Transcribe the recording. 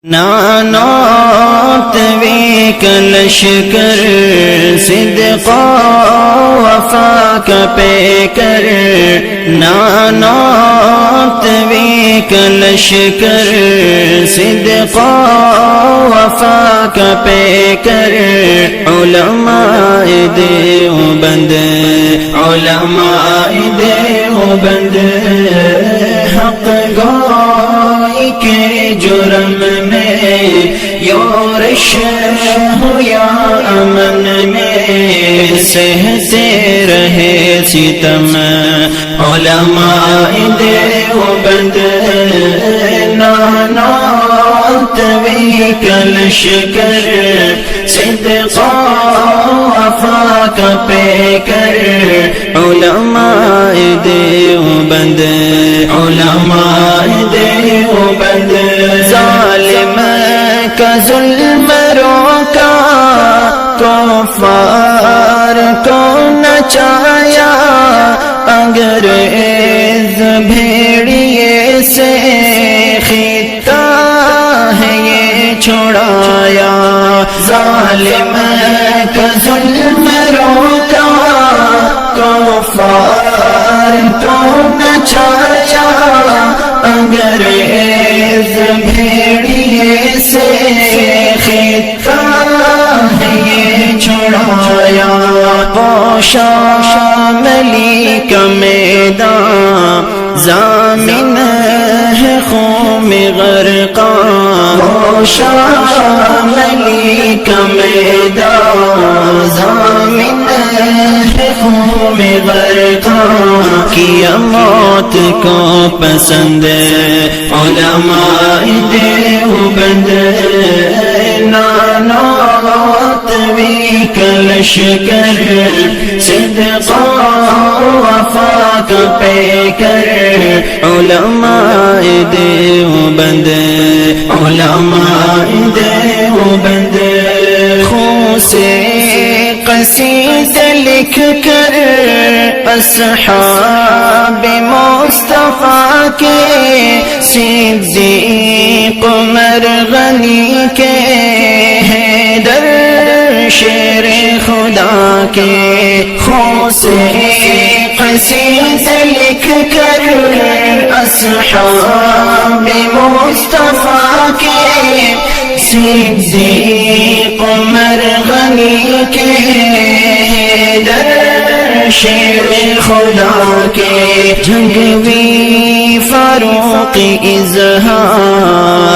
نانوت وی کلشکر صدق وفا کا پیکر نانوت وی کلشکر صدق وفا کا پیکر علماء دیوبند علماء دیوبند حق گوئی کے جرم میں یورش ہو یا امن میں سہتے رہے ستم علماء دیوبند نانوت وی کلشکر صدق وفا کا پیکر علماء دیوبند علماء دیوبند ظالم کا ظلم روکا کفار کو نچایا انگریز بھیڑیے سے خطہ ہے یہ چھڑایا ظالم کا ظلم روکا کفار کو نچایا انگریز بھیڑیے سے خطہ ہے یہ چھڑایا شاملی کا میدان ضامن ہے خون غرقان شاملی کا میدان ضامن ہے خون غرقان کیا موت کو پسند علماء دیوبند نانوت وی کلشکر صدق وفا کا پیکر علماء دیوبند علماء دیوبند خون سے قصیدے لکھ کر اصحاب مصطفیٰ کے صدیق عمر غنی کے حیدر شیر خدا کے خون سے قصیدے لکھ کر اصحاب مصطفیٰ کے صدیق عمر غنی کے حیدر شیر خدا کے جنگوی فاروق اظہار